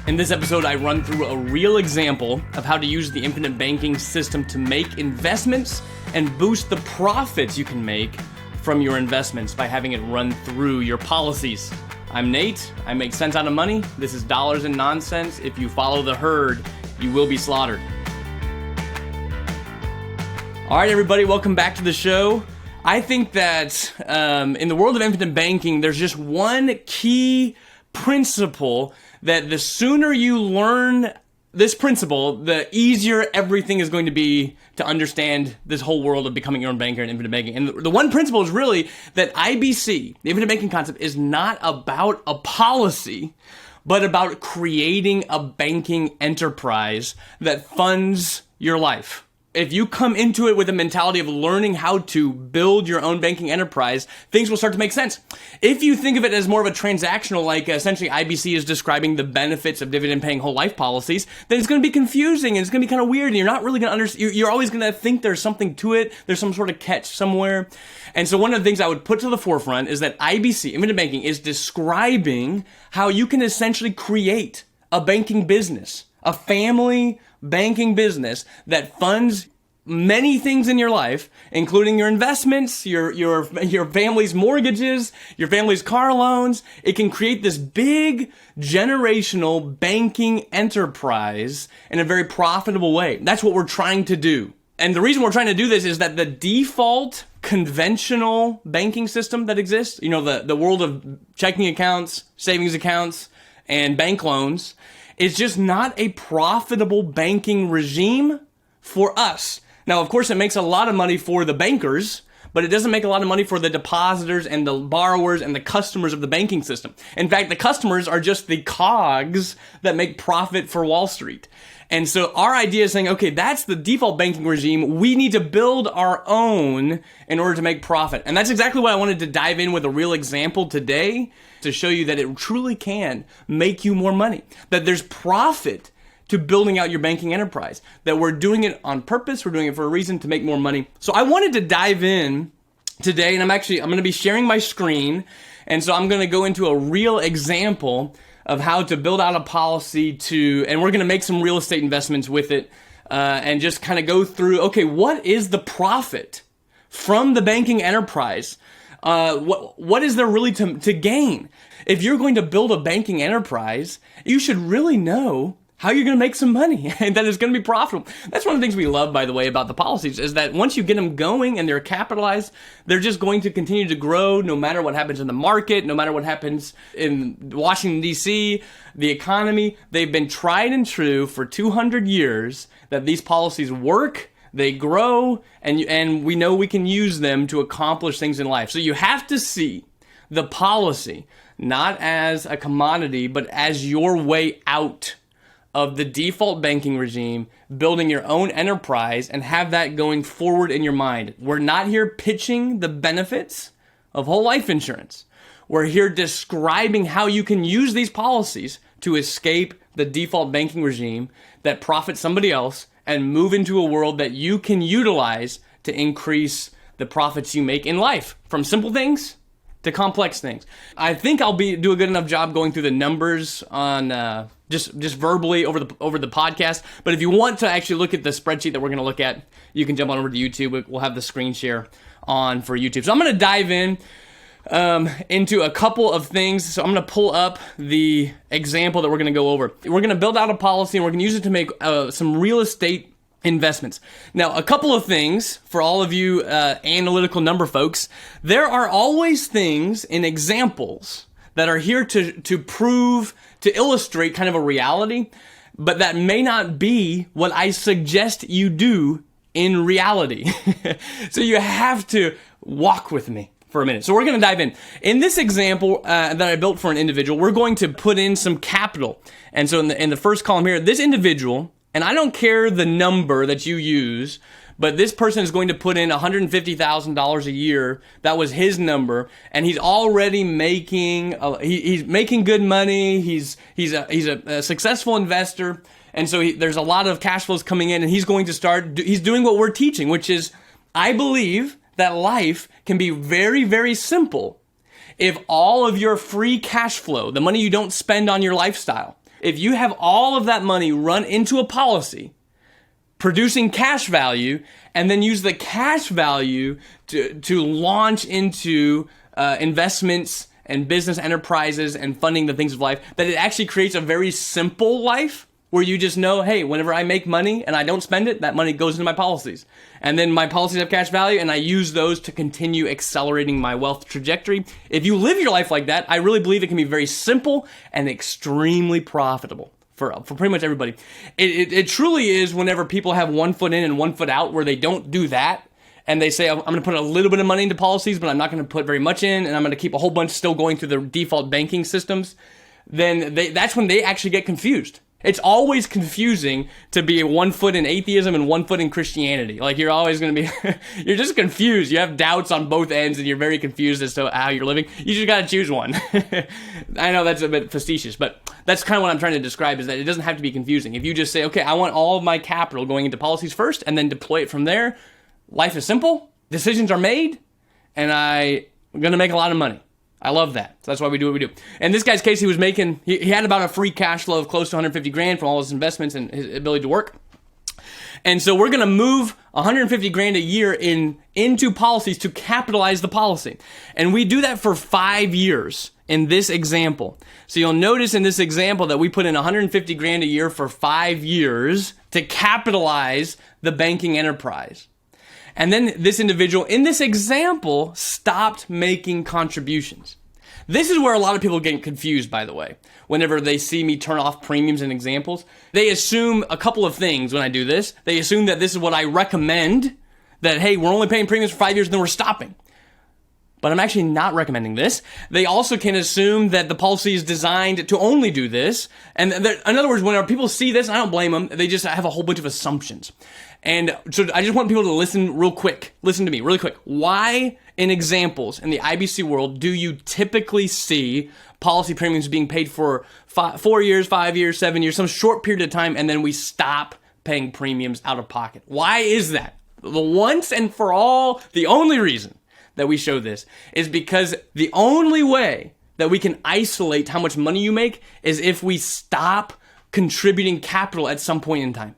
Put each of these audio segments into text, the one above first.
In this episode, I run through a real example of how to use the infinite banking system to make investments and boost the profits you can make from your investments by having it run through your policies. I'm Nate. I make sense out of money. This is Dollars and Nonsense. If you follow the herd, you will be slaughtered. All right, everybody, welcome back to the show. I think that in the world of infinite banking, there's just one key principle that the sooner you learn this principle, the easier everything is going to be to understand this whole world of becoming your own banker and infinite banking. And the one principle is really that IBC, the infinite banking concept, is not about a policy, but about creating a banking enterprise that funds your life. If you come into it with a mentality of learning how to build your own banking enterprise, things will start to make sense. If you think of it as more of a transactional, like essentially IBC is describing the benefits of dividend-paying whole life policies, then it's going to be confusing and it's going to be kind of weird and you're not really going to understand. You're always going to think there's something to it. There's some sort of catch somewhere. And so one of the things I would put to the forefront is that IBC, infinite banking, is describing how you can essentially create a banking business, a family banking business that funds many things in your life, including your investments, your family's mortgages, your family's car loans. It can create this big generational banking enterprise in a very profitable way. That's what we're trying to do. And the reason we're trying to do this is that the default conventional banking system that exists, the world of checking accounts, savings accounts, and bank loans, is just not a profitable banking regime for us. Now, of course, it makes a lot of money for the bankers, but it doesn't make a lot of money for the depositors and the borrowers and the customers of the banking system. In fact, the customers are just the cogs that make profit for Wall Street. And so our idea is saying, okay, that's the default banking regime. We need to build our own in order to make profit. And that's exactly why I wanted to dive in with a real example today to show you that it truly can make you more money, that there's profit to building out your banking enterprise, that we're doing it on purpose, we're doing it for a reason to make more money. So I wanted to dive in today, and I'm going to be sharing my screen, and so I'm going to go into a real example of how to build out a policy and we're going to make some real estate investments with it, and just kind of go through, okay, what is the profit from the banking enterprise? What is there really to gain? If you're going to build a banking enterprise, you should really know how you're going to make some money and that it's going to be profitable. That's one of the things we love, by the way, about the policies is that once you get them going and they're capitalized, they're just going to continue to grow no matter what happens in the market, no matter what happens in Washington, D.C., the economy. They've been tried and true for 200 years that these policies work, they grow, and we know we can use them to accomplish things in life. So you have to see the policy not as a commodity, but as your way out of the default banking regime, building your own enterprise, and have that going forward in your mind. We're not here pitching the benefits of whole life insurance. We're here describing how you can use these policies to escape the default banking regime that profits somebody else and move into a world that you can utilize to increase the profits you make in life, from simple things to complex things. I think I'll do a good enough job going through the numbers on just verbally over the podcast. But if you want to actually look at the spreadsheet that we're going to look at, you can jump on over to YouTube. We'll have the screen share on for YouTube. So I'm going to dive into a couple of things. So I'm going to pull up the example that we're going to go over. We're going to build out a policy and we're going to use it to make some real estate investments. Now, a couple of things for all of you analytical number folks. There are always things in examples that are here to prove, to illustrate kind of a reality, but that may not be what I suggest you do in reality. So you have to walk with me for a minute. So we're going to dive in. In this example that I built for an individual, we're going to put in some capital. And so in the first column here, this individual, and I don't care the number that you use, but this person is going to put in $150,000 a year. That was his number, and he's already making he's making good money. He's a successful investor, and so there's a lot of cash flows coming in, and he's going to he's doing what we're teaching, which is I believe that life can be very, very simple if all of your free cash flow, the money you don't spend on your lifestyle, if you have all of that money run into a policy, producing cash value, and then use the cash value to launch into investments and business enterprises and funding the things of life, that it actually creates a very simple life where you just know, hey, whenever I make money and I don't spend it, that money goes into my policies. And then my policies have cash value, and I use those to continue accelerating my wealth trajectory. If you live your life like that, I really believe it can be very simple and extremely profitable for pretty much everybody. It truly is whenever people have one foot in and one foot out, where they don't do that, and they say, I'm going to put a little bit of money into policies, but I'm not going to put very much in, and I'm going to keep a whole bunch still going through the default banking systems, then that's when they actually get confused. It's always confusing to be 1 foot in atheism and 1 foot in Christianity. Like, you're always going to be, you're just confused. You have doubts on both ends, and you're very confused as to how you're living. You just got to choose one. I know that's a bit facetious, but that's kind of what I'm trying to describe, is that it doesn't have to be confusing. If you just say, okay, I want all of my capital going into policies first, and then deploy it from there, life is simple, decisions are made, and I'm going to make a lot of money. I love that. So that's why we do what we do. In this guy's case, he had about a free cash flow of close to 150 grand from all his investments and his ability to work. And so we're going to move 150 grand a year into policies to capitalize the policy. And we do that for 5 years in this example. So you'll notice in this example that we put in 150 grand a year for 5 years to capitalize the banking enterprise. And then this individual, in this example, stopped making contributions. This is where a lot of people get confused, by the way. Whenever they see me turn off premiums in examples, they assume a couple of things when I do this. They assume that this is what I recommend, that, hey, we're only paying premiums for 5 years and then we're stopping. But I'm actually not recommending this. They also can assume that the policy is designed to only do this. And in other words, whenever people see this, I don't blame them. They just have a whole bunch of assumptions. And so I just want people to listen real quick. Listen to me really quick. Why, in examples in the IBC world, do you typically see policy premiums being paid for 4 years, 5 years, 7 years, some short period of time, and then we stop paying premiums out of pocket? Why is that? The once and for all, the only reason that we show this is because the only way that we can isolate how much money you make is if we stop contributing capital at some point in time.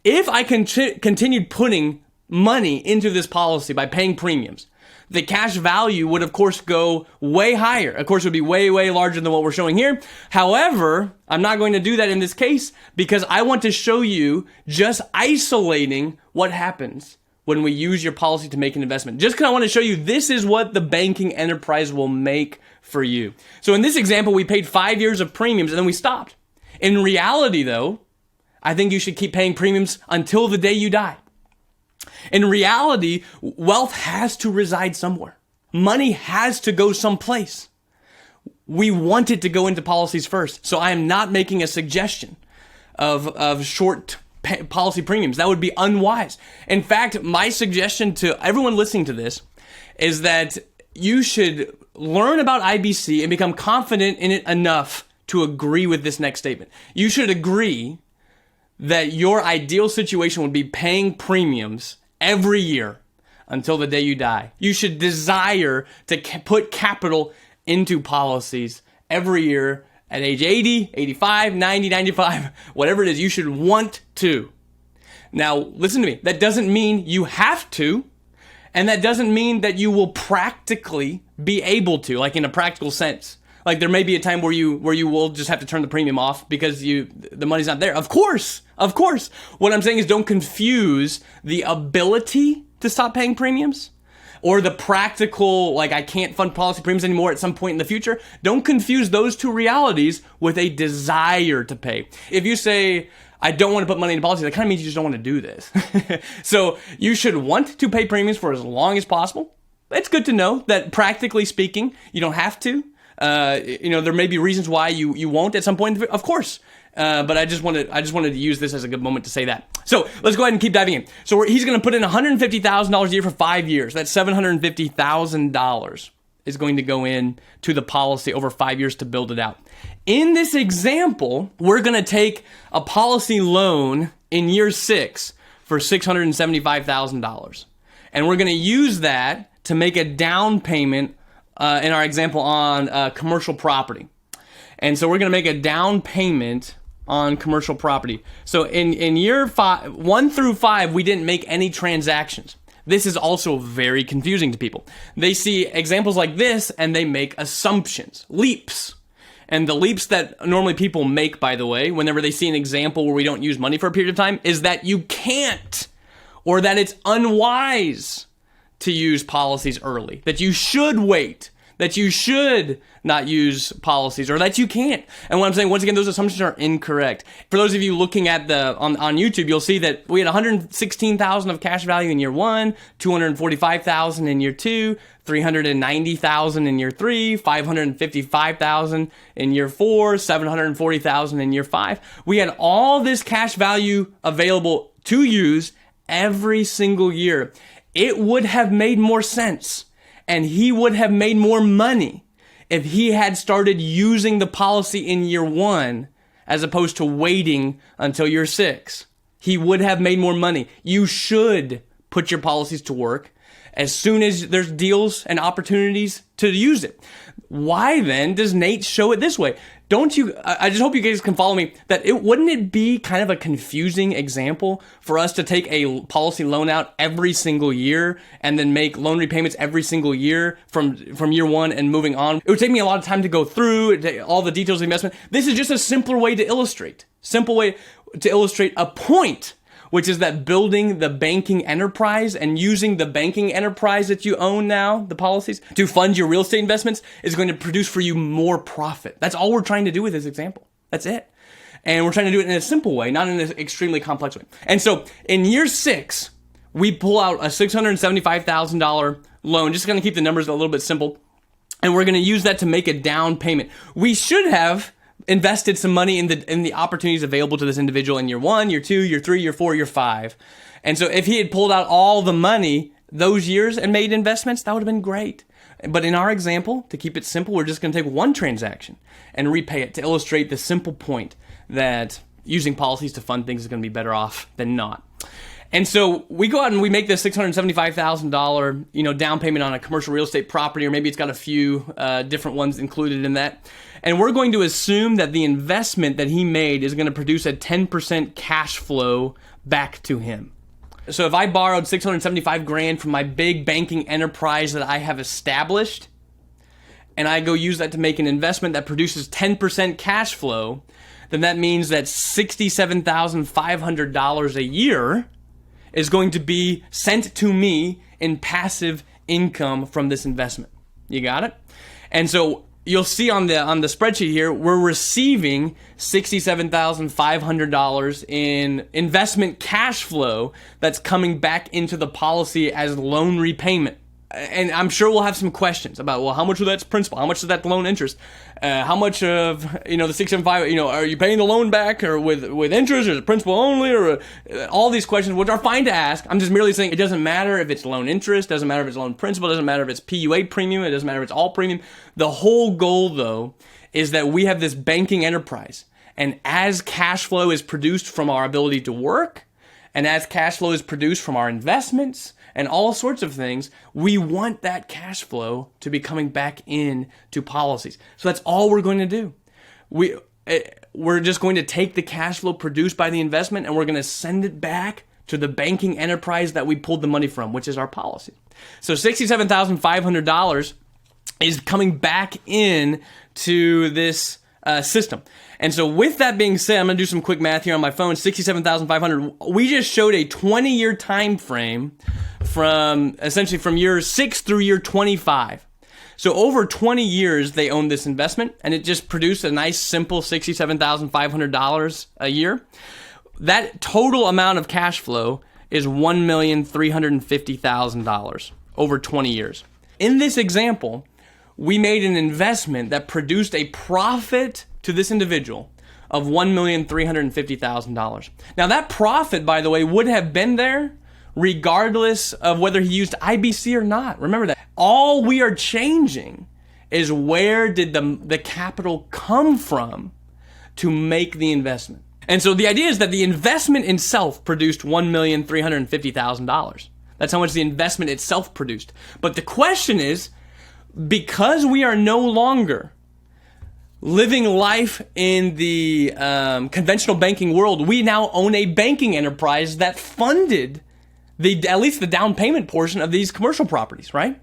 If I continued putting money into this policy by paying premiums, the cash value would, of course, go way higher. Of course, it would be way, way larger than what we're showing here. However, I'm not going to do that in this case because I want to show you just isolating what happens when we use your policy to make an investment. Just because I want to show you this is what the banking enterprise will make for you. So in this example, we paid 5 years of premiums and then we stopped. In reality, though, I think you should keep paying premiums until the day you die. In reality, wealth has to reside somewhere. Money has to go someplace. We want it to go into policies first. So I am not making a suggestion of short policy premiums. That would be unwise. In fact, my suggestion to everyone listening to this is that you should learn about IBC and become confident in it enough to agree with this next statement. You should agree that your ideal situation would be paying premiums every year until the day you die. You should desire to put capital into policies every year at age 80, 85, 90, 95, whatever it is, you should want to. Now, listen to me. That doesn't mean you have to, and that doesn't mean that you will practically be able to, like in a practical sense. Like there may be a time where you will just have to turn the premium off because the money's not there. Of course. What I'm saying is don't confuse the ability to stop paying premiums or the practical, like I can't fund policy premiums anymore at some point in the future. Don't confuse those two realities with a desire to pay. If you say, I don't want to put money into policy, that kind of means you just don't want to do this. So you should want to pay premiums for as long as possible. It's good to know that practically speaking, you don't have to. There may be reasons why you won't at some point, of course. But I just wanted to use this as a good moment to say that. So let's go ahead and keep diving in. So he's going to put in $150,000 a year for 5 years. That's $750,000 is going to go in to the policy over 5 years to build it out. In this example, we're going to take a policy loan in year 6 for $675,000. And we're going to use that to make a down payment in our example on commercial property. And so we're going to make a down payment on commercial property. So in year 1 through 5, we didn't make any transactions. This is also very confusing to people. They see examples like this and they make assumptions, leaps. And the leaps that normally people make, by the way, whenever they see an example where we don't use money for a period of time, is that you can't, or that it's unwise to use policies early, that you should wait, that you should not use policies, or that you can't. And what I'm saying, once again, those assumptions are incorrect. For those of you looking at on YouTube, you'll see that we had 116,000 of cash value in year 1, 245,000 in year 2, 390,000 in year 3, 555,000 in year 4, 740,000 in year 5. We had all this cash value available to use every single year. It would have made more sense, and he would have made more money if he had started using the policy in year 1 as opposed to waiting until year 6. He would have made more money. You should put your policies to work as soon as there's deals and opportunities to use it. Why then does Nate show it this way? I just hope you guys can follow me, that wouldn't it be kind of a confusing example for us to take a policy loan out every single year and then make loan repayments every single year from year 1 and moving on? It would take me a lot of time to go through all the details of the investment. This is just a simpler way to illustrate a point, which is that building the banking enterprise and using the banking enterprise that you own now, the policies, to fund your real estate investments is going to produce for you more profit. That's all we're trying to do with this example. That's it. And we're trying to do it in a simple way, not in an extremely complex way. And so in year 6, we pull out a $675,000 loan, just going to keep the numbers a little bit simple, and we're going to use that to make a down payment. We should have invested some money in the opportunities available to this individual in year 1, year 2, year 3, year 4, year 5. And so if he had pulled out all the money those years and made investments, that would have been great. But in our example, to keep it simple, we're just going to take one transaction and repay it to illustrate the simple point that using policies to fund things is going to be better off than not. And so we go out and we make this $675,000, down payment on a commercial real estate property, or maybe it's got a few different ones included in that. And we're going to assume that the investment that he made is going to produce a 10% cash flow back to him. So if I borrowed $675,000 from my big banking enterprise that I have established, and I go use that to make an investment that produces 10% cash flow, then that means that $67,500 a year is going to be sent to me in passive income from this investment. You got it? And so you'll see on the spreadsheet here, we're receiving $67,500 in investment cash flow that's coming back into the policy as loan repayment. And I'm sure we'll have some questions about, well, how much of that's principal? How much of that loan interest? How much of, the 675, are you paying the loan back or with interest, or is it principal only, or all these questions, which are fine to ask. I'm just merely saying it doesn't matter if it's loan interest, doesn't matter if it's loan principal, doesn't matter if it's PUA premium, it doesn't matter if it's all premium. The whole goal, though, is that we have this banking enterprise. And as cash flow is produced from our ability to work, and as cash flow is produced from our investments, and all sorts of things, we want that cash flow to be coming back in to policies. So that's all we're going to do. We're just going to take the cash flow produced by the investment and we're going to send it back to the banking enterprise that we pulled the money from, which is our policy. So $67,500 is coming back in to this system. And so with that being said, I'm going to do some quick math here on my phone. $67,500. We just showed a 20-year time frame from year 6 through year 25. So over 20 years, they owned this investment, and it just produced a nice, simple $67,500 a year. That total amount of cash flow is $1,350,000 over 20 years. In this example, we made an investment that produced a profit to this individual of $1,350,000. Now that profit, by the way, would have been there regardless of whether he used IBC or not. Remember that. All we are changing is where did the capital come from to make the investment. And so the idea is that the investment itself produced $1,350,000. That's how much the investment itself produced. But the question is, because we are no longer living life in the conventional banking world, we now own a banking enterprise that funded at least the down payment portion of these commercial properties, right?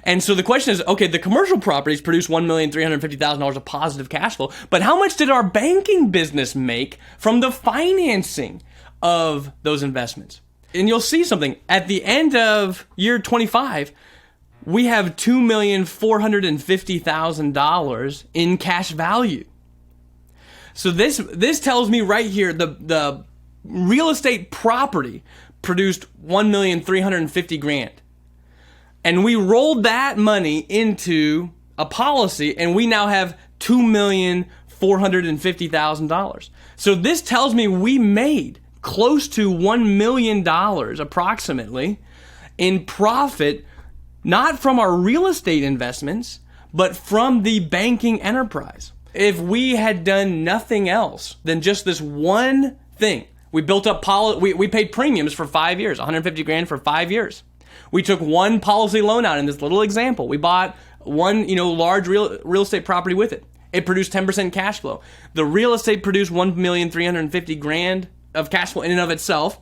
And so the question is, okay, the commercial properties produce $1,350,000 of positive cash flow, but how much did our banking business make from the financing of those investments? And you'll see something. At the end of year 25, we have $2,450,000 in cash value. So this tells me right here, the real estate property produced $1,350,000. And we rolled that money into a policy, and we now have $2,450,000. So this tells me we made close to $1 million approximately in profit, not from our real estate investments, but from the banking enterprise. If we had done nothing else than just this one thing, we built up we paid premiums for 5 years, $150,000 for 5 years. We took one policy loan out in this little example. We bought one, large real estate property with it. It produced 10% cash flow. The real estate produced $1,350,000 of cash flow in and of itself,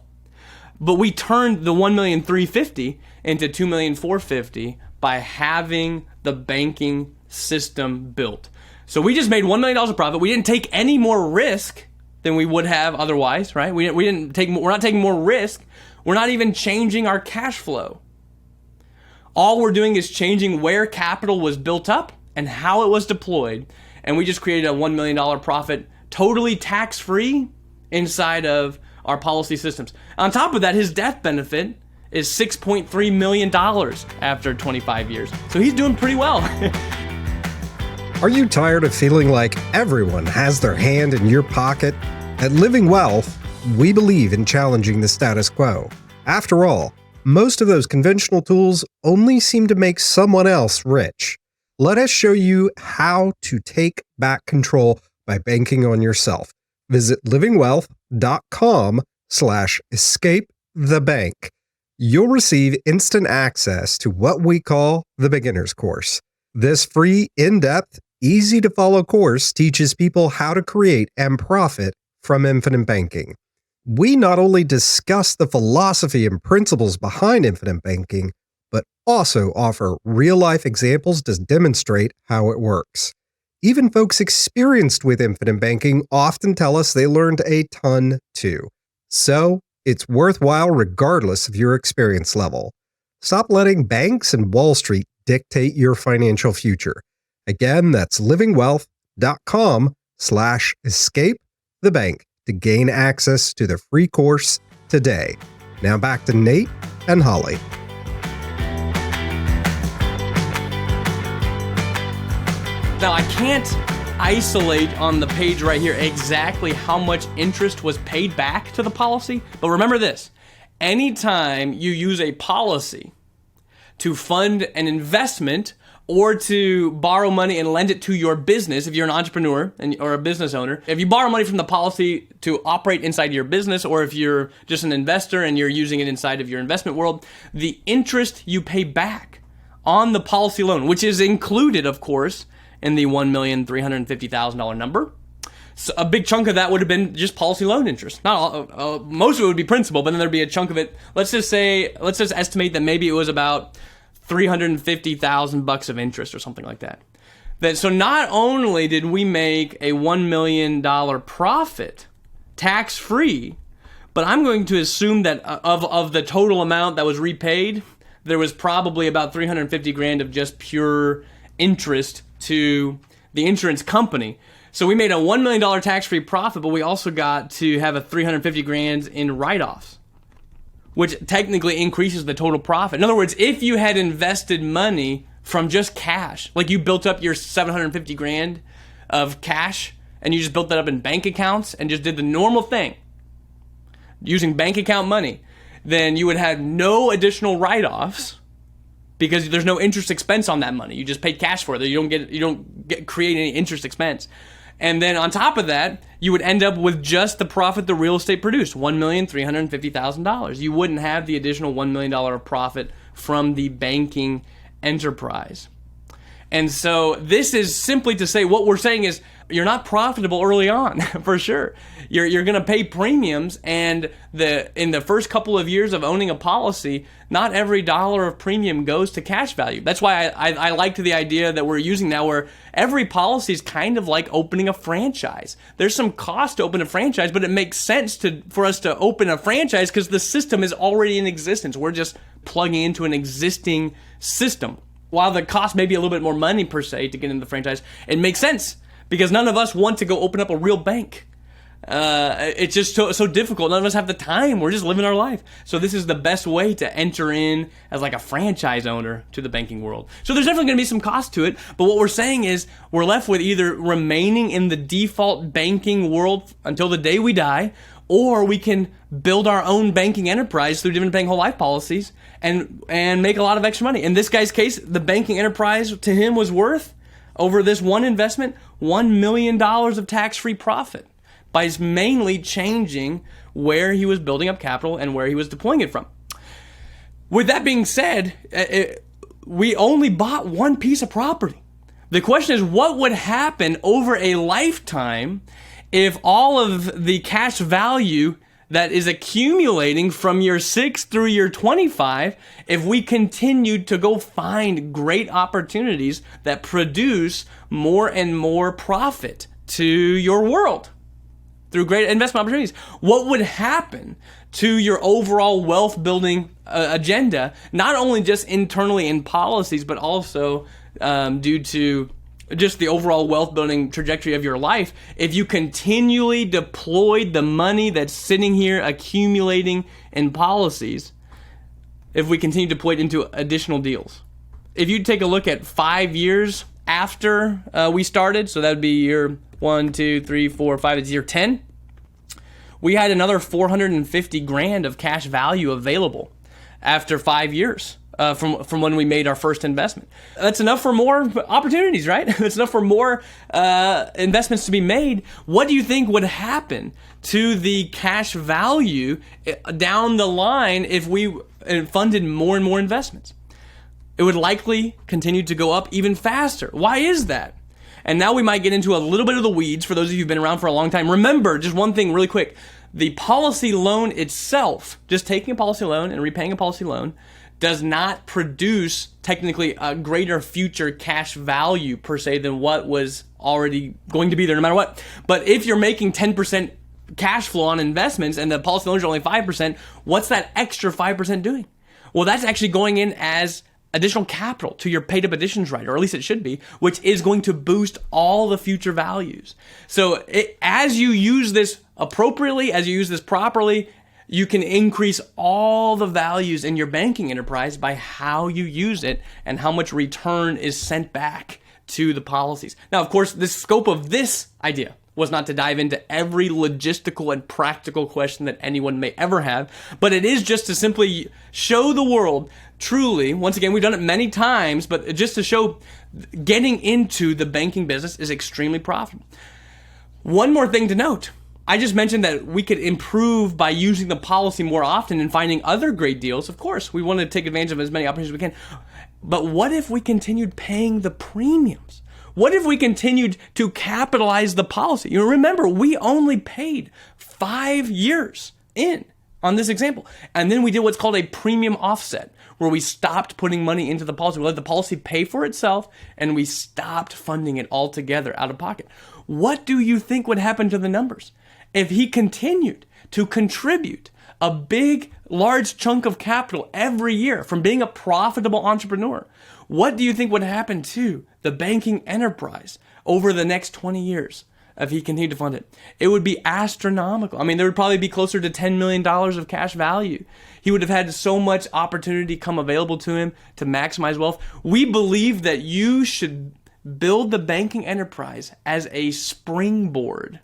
but we turned the $1,350,000 into $2,450,000 by having the banking system built. So we just made $1 million of profit. We didn't take any more risk than we would have otherwise, right? We're not taking more risk. We're not even changing our cash flow. All we're doing is changing where capital was built up and how it was deployed. And we just created a $1 million profit, totally tax-free inside of our policy systems. On top of that, his death benefit is $6.3 million after 25 years. So he's doing pretty well. Are you tired of feeling like everyone has their hand in your pocket? At Living Wealth, we believe in challenging the status quo. After all, most of those conventional tools only seem to make someone else rich. Let us show you how to take back control by banking on yourself. Visit livingwealth.com/escapethebank. You'll receive instant access to what we call the Beginner's Course. This free, in-depth, easy-to-follow course teaches people how to create and profit from infinite banking. We not only discuss the philosophy and principles behind infinite banking, but also offer real-life examples to demonstrate how it works. Even folks experienced with infinite banking often tell us they learned a ton too. So, it's worthwhile regardless of your experience level. Stop letting banks and Wall Street dictate your financial future. Again, that's livingwealth.com/escapethebank to gain access to the free course today. Now back to Nate and Holly. Now, I can't isolate on the page right here exactly how much interest was paid back to the policy, but remember this. Anytime you use a policy to fund an investment or to borrow money and lend it to your business, if you're an entrepreneur or a business owner, if you borrow money from the policy to operate inside your business, or if you're just an investor and you're using it inside of your investment world, the interest you pay back on the policy loan, which is included, of course, in the $1,350,000 number. So a big chunk of that would have been just policy loan interest. Not all, most of it would be principal, but then there'd be a chunk of it. Let's just estimate that maybe it was about $350,000 of interest or something like that. So not only did we make a $1 million profit tax-free, but I'm going to assume that of the total amount that was repaid, there was probably about $350,000 of just pure interest to the insurance company. So we made a $1 million tax-free profit, but we also got to have a $350,000 in write-offs, which technically increases the total profit. In other words, if you had invested money from just cash, like you built up your $750,000 of cash and you just built that up in bank accounts and just did the normal thing using bank account money, then you would have no additional write-offs because there's no interest expense on that money. You just paid cash for it. You don't create any interest expense. And then on top of that, you would end up with just the profit the real estate produced, $1,350,000. You wouldn't have the additional $1 million of profit from the banking enterprise. And so this is simply to say, what we're saying is you're not profitable early on, for sure. You're going to pay premiums, and in the first couple of years of owning a policy, not every dollar of premium goes to cash value. That's why I liked the idea that we're using now, where every policy is kind of like opening a franchise. There's some cost to open a franchise, but it makes sense for us to open a franchise because the system is already in existence. We're just plugging into an existing system. While the cost may be a little bit more money per se to get into the franchise, it makes sense because none of us want to go open up a real bank. It's just so difficult. None of us have the time. We're just living our life. So this is the best way to enter in as like a franchise owner to the banking world. So there's definitely going to be some cost to it. But what we're saying is we're left with either remaining in the default banking world until the day we die, or we can build our own banking enterprise through dividend paying whole life policies and make a lot of extra money. In this guy's case, the banking enterprise to him was worth, over this one investment, $1 million of tax-free profit by mainly changing where he was building up capital and where he was deploying it from. With that being said, we only bought one piece of property. The question is, what would happen over a lifetime if all of the cash value that is accumulating from year 6 through year 25, if we continued to go find great opportunities that produce more and more profit to your world through great investment opportunities? What would happen to your overall wealth building agenda, not only just internally in policies, but also due to just the overall wealth building trajectory of your life, if you continually deployed the money that's sitting here accumulating in policies, if we continue to deploy it into additional deals? If you take a look at 5 years after we started, so that would be year 1, 2, 3, 4, 5, it's year 10, we had another $450,000 of cash value available after 5 years. From when we made our first investment. That's enough for more opportunities, right? That's enough for more investments to be made. What do you think would happen to the cash value down the line if we funded more and more investments? It would likely continue to go up even faster. Why is that? And now we might get into a little bit of the weeds for those of you who've been around for a long time. Remember, just one thing really quick. The policy loan itself, just taking a policy loan and repaying a policy loan, does not produce technically a greater future cash value per se than what was already going to be there no matter what. But if you're making 10% cash flow on investments and the policy loans are only 5%, what's that extra 5% doing? Well, that's actually going in as additional capital to your paid up additions right, or at least it should be, which is going to boost all the future values. So as you use this appropriately, as you use this properly, you can increase all the values in your banking enterprise by how you use it and how much return is sent back to the policies. Now, of course, the scope of this idea was not to dive into every logistical and practical question that anyone may ever have, but it is just to simply show the world truly, once again, we've done it many times, but just to show getting into the banking business is extremely profitable. One more thing to note. I just mentioned that we could improve by using the policy more often and finding other great deals. Of course, we want to take advantage of as many opportunities as we can. But what if we continued paying the premiums? What if we continued to capitalize the policy? You know, remember, we only paid 5 years in on this example. And then we did what's called a premium offset, where we stopped putting money into the policy. We let the policy pay for itself, and we stopped funding it altogether out of pocket. What do you think would happen to the numbers if he continued to contribute a big, large chunk of capital every year from being a profitable entrepreneur? What do you think would happen to the banking enterprise over the next 20 years if he continued to fund it? It would be astronomical. I mean, there would probably be closer to $10 million of cash value. He would have had so much opportunity come available to him to maximize wealth. We believe that you should build the banking enterprise as a springboard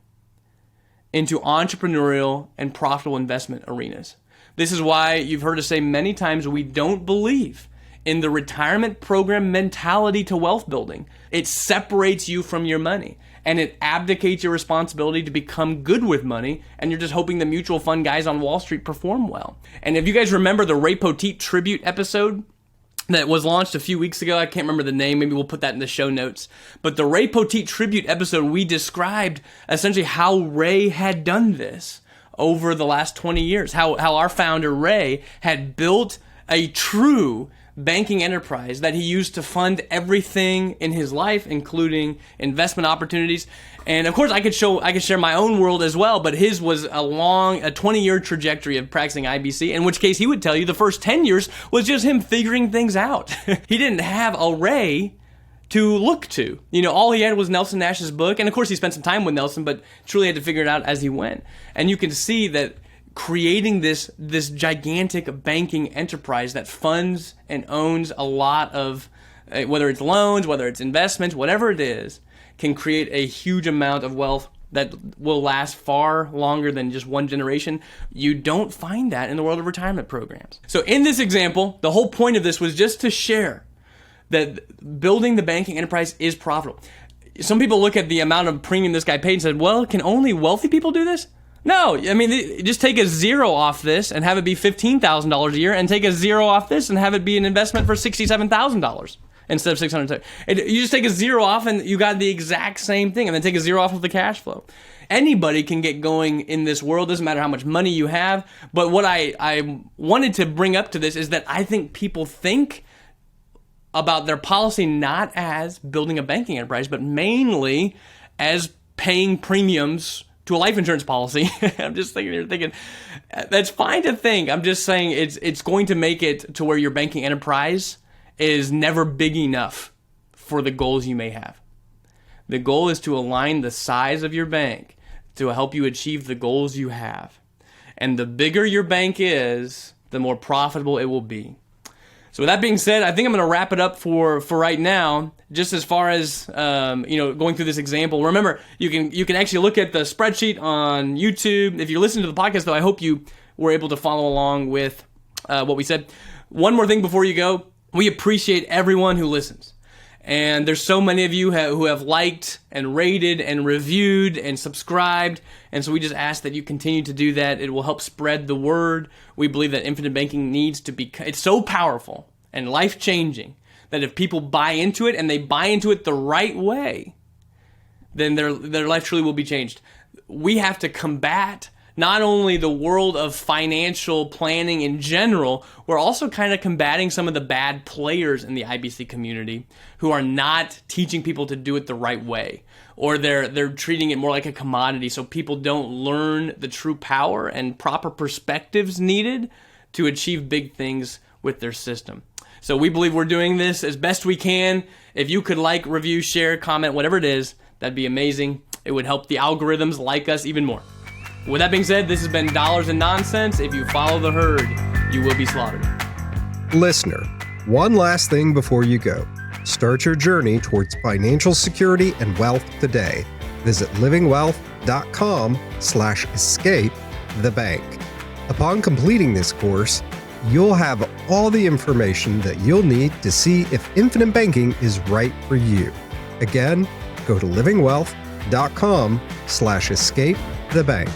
into entrepreneurial and profitable investment arenas. This is why you've heard us say many times we don't believe in the retirement program mentality to wealth building. It separates you from your money, and it abdicates your responsibility to become good with money, and you're just hoping the mutual fund guys on Wall Street perform well. And if you guys remember the Ray Poteet tribute episode that was launched a few weeks ago. I can't remember the name. Maybe we'll put that in the show notes. But the Ray Poteet tribute episode, we described essentially how Ray had done this over the last 20 years. How our founder, Ray, had built a true banking enterprise that he used to fund everything in his life, including investment opportunities. And of course, I could share my own world as well, but his was a 20-year trajectory of practicing IBC, in which case he would tell you the first 10 years was just him figuring things out. He didn't have a Ray to look to. All he had was Nelson Nash's book, and of course he spent some time with Nelson, but truly had to figure it out as he went. And you can see that creating this gigantic banking enterprise that funds and owns a lot of, whether it's loans, whether it's investments, whatever it is, can create a huge amount of wealth that will last far longer than just one generation. You don't find that in the world of retirement programs. So in this example, the whole point of this was just to share that building the banking enterprise is profitable. Some people look at the amount of premium this guy paid and said, well, can only wealthy people do this? No, I mean, just take a zero off this and have it be $15,000 a year, and take a zero off this and have it be an investment for $67,000 instead of $600,000. You just take a zero off and you got the exact same thing, and then take a zero off of the cash flow. Anybody can get going in this world, doesn't matter how much money you have. But what I wanted to bring up to this is that I think people think about their policy not as building a banking enterprise, but mainly as paying premiums to a life insurance policy. I'm just thinking, that's fine to think. I'm just saying it's going to make it to where your banking enterprise is never big enough for the goals you may have. The goal is to align the size of your bank to help you achieve the goals you have. And the bigger your bank is, the more profitable it will be. So with that being said, I think I'm going to wrap it up for right now. Just as far as going through this example, remember you can actually look at the spreadsheet on YouTube. If you're listening to the podcast, though, I hope you were able to follow along with what we said. One more thing before you go: we appreciate everyone who listens, and there's so many of you who have liked and rated and reviewed and subscribed, and so we just ask that you continue to do that. It will help spread the word. We believe that infinite banking needs to be, it's so powerful and life-changing that if people buy into it, and they buy into it the right way, then their life truly will be changed. We have to combat not only the world of financial planning in general, we're also kind of combating some of the bad players in the IBC community who are not teaching people to do it the right way, or they're treating it more like a commodity, so people don't learn the true power and proper perspectives needed to achieve big things with their system. So we believe we're doing this as best we can. If you could like, review, share, comment, whatever it is, that'd be amazing. It would help the algorithms like us even more. With that being said, this has been Dollars and Nonsense. If you follow the herd, you will be slaughtered. Listener, one last thing before you go. Start your journey towards financial security and wealth today. Visit livingwealth.com/escape the bank. Upon completing this course, you'll have all the information that you'll need to see if infinite banking is right for you. Again, go to livingwealth.com/escape the bank.